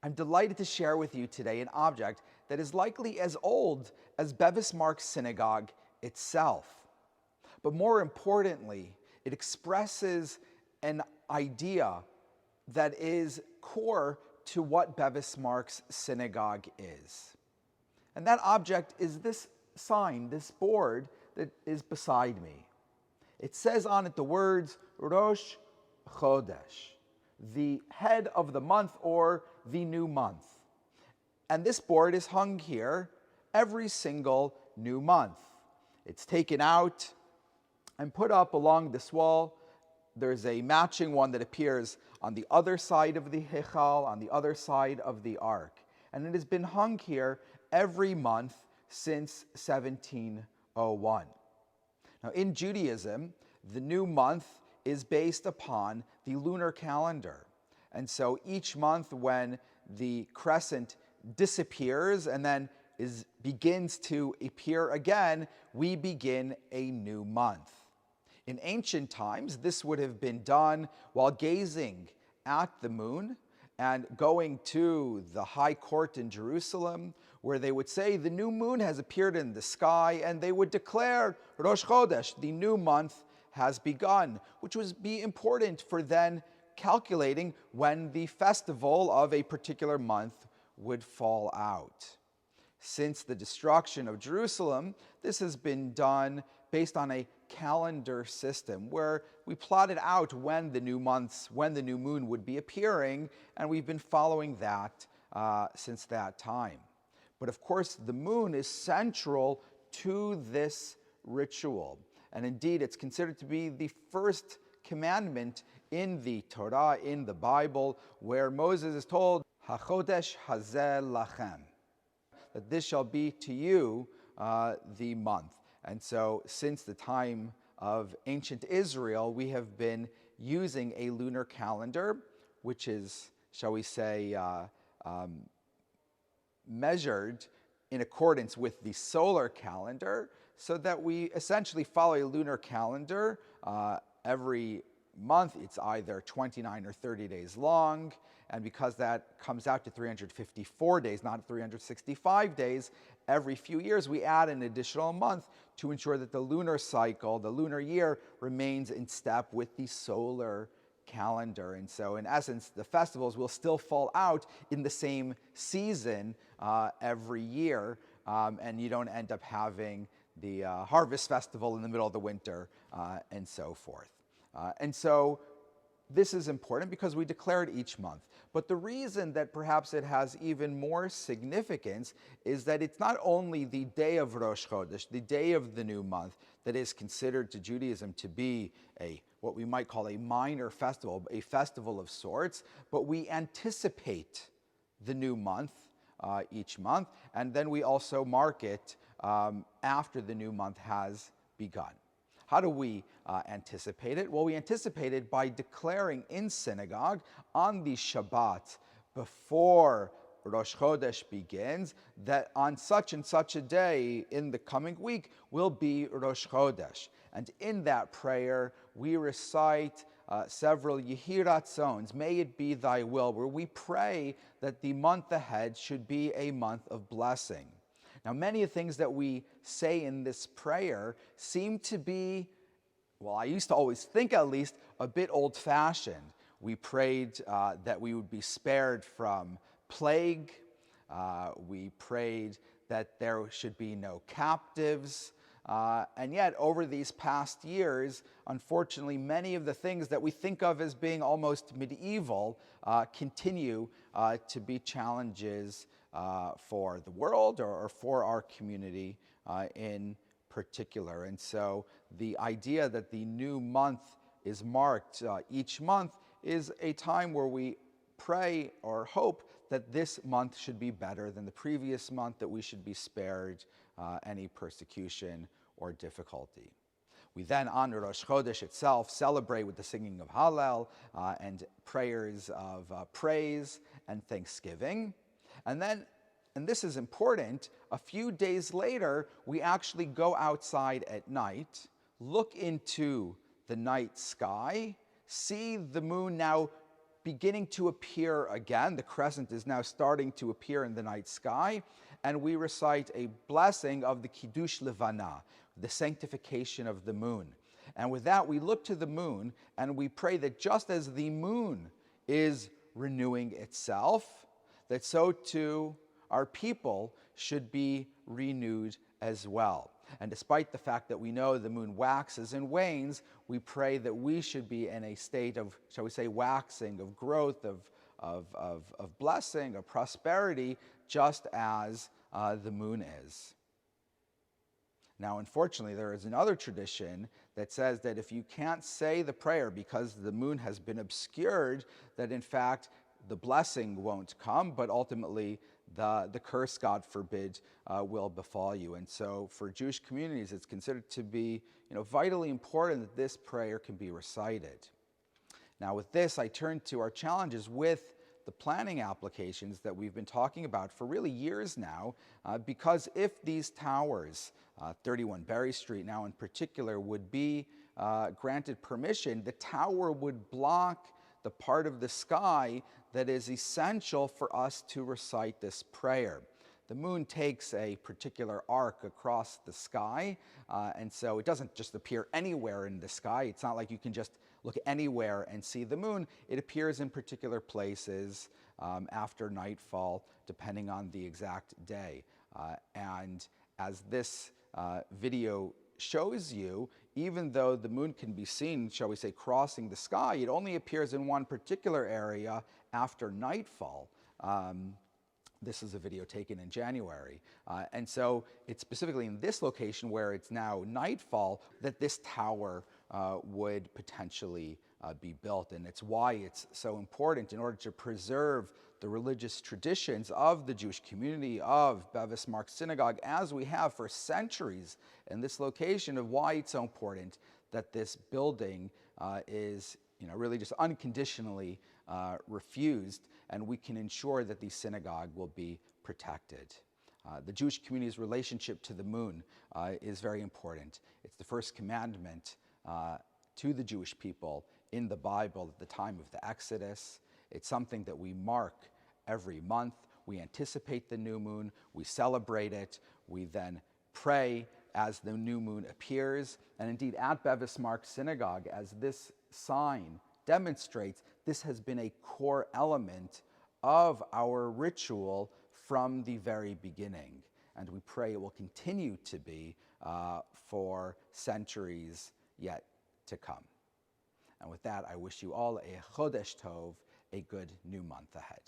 I'm delighted to share with you today an object that is likely as old as Bevis Marks Synagogue itself. But more importantly, it expresses an idea that is core to what Bevis Marks Synagogue is. And that object is this sign, this board that is beside me. It says on it the words Rosh Hodesh, the head of the month or the new month. And this board is hung here every single new month. It's taken out and put up along this wall. There's a matching one that appears on the other side of the Heichal, on the other side of the Ark. And it has been hung here every month since 1701. Now, in Judaism, the new month is based upon the lunar calendar. And so each month when the crescent disappears and then begins to appear again, we begin a new month. In ancient times, this would have been done while gazing at the moon and going to the high court in Jerusalem, where they would say the new moon has appeared in the sky, and they would declare Rosh Hodesh, the new month has begun, which would be important for then calculating when the festival of a particular month would fall out. Since the destruction of Jerusalem, this has been done based on a calendar system where we plotted out when the new moon would be appearing, and we've been following that since that time. But of course, the moon is central to this ritual. And indeed, it's considered to be the first commandment in the Torah, in the Bible, where Moses is told, HaChodesh hazeh lachem, that this shall be to you the month. And so since the time of ancient Israel, we have been using a lunar calendar, which is, shall we say, measured in accordance with the solar calendar, so that we essentially follow a lunar calendar every month. It's either 29 or 30 days long, and because that comes out to 354 days, not 365 days, every few years we add an additional month to ensure that the lunar cycle, the lunar year, remains in step with the solar calendar. And so in essence, the festivals will still fall out in the same season every year, and you don't end up having the harvest festival in the middle of the winter and so forth. And so this is important because we declare it each month. But the reason that perhaps it has even more significance is that it's not only the day of Rosh Hodesh, the day of the new month, that is considered to Judaism to be what we might call a minor festival, a festival of sorts, but we anticipate the new month each month, and then we also mark it after the new month has begun. How do we anticipate it? Well, we anticipate it by declaring in synagogue on the Shabbat before Rosh Hodesh begins that on such and such a day in the coming week will be Rosh Hodesh. And in that prayer, we recite several Yehi Ratzons, may it be thy will, where we pray that the month ahead should be a month of blessing. Now, many of the things that we say in this prayer seem to be, well, I used to always think at least, a bit old-fashioned. We prayed that we would be spared from plague. We prayed that there should be no captives. And yet, over these past years, unfortunately, many of the things that we think of as being almost medieval continue to be challenges for the world or for our community in particular. And so the idea that the new month is marked each month is a time where we pray or hope that this month should be better than the previous month, that we should be spared any persecution or difficulty. We then, on Rosh Hodesh itself, celebrate with the singing of Hallel and prayers of praise and thanksgiving. And then, and this is important, a few days later, we actually go outside at night, look into the night sky, see the moon now beginning to appear again. The crescent is now starting to appear in the night sky, and we recite a blessing of the Kiddush Levana, the sanctification of the moon. And with that, we look to the moon and we pray that just as the moon is renewing itself, that so too our people should be renewed as well. And despite the fact that we know the moon waxes and wanes, we pray that we should be in a state of, shall we say, waxing, of growth, of blessing, of prosperity, just as the moon is. Now, unfortunately, there is another tradition that says that if you can't say the prayer because the moon has been obscured, that in fact the blessing won't come, but ultimately the curse, God forbid, will befall you. And so for Jewish communities, it's considered to be vitally important that this prayer can be recited. Now with this, I turn to our challenges with the planning applications that we've been talking about for really years now, because if these towers, 31 Berry Street now in particular, would be granted permission, the tower would block the part of the sky that is essential for us to recite this prayer. The moon takes a particular arc across the sky, and so it doesn't just appear anywhere in the sky. It's not like you can just look anywhere and see the moon. It appears in particular places after nightfall, depending on the exact day. And as this video shows you, even though the moon can be seen, shall we say, crossing the sky, it only appears in one particular area after nightfall. This is a video taken in January. And so it's specifically in this location where it's now nightfall that this tower would potentially be built. And it's why it's so important in order to preserve the religious traditions of the Jewish community of Bevis Marks Synagogue, as we have for centuries in this location, of why it's so important that this building is really just unconditionally refused, and we can ensure that the synagogue will be protected. The Jewish community's relationship to the moon is very important. It's the first commandment to the Jewish people in the Bible at the time of the Exodus. It's something that we mark every month. We anticipate the new moon, we celebrate it, we then pray as the new moon appears. And indeed, at Bevis Marks Synagogue, as this sign demonstrates, this has been a core element of our ritual from the very beginning. And we pray it will continue to be for centuries yet to come. And with that, I wish you all a Chodesh Tov, a good new month ahead.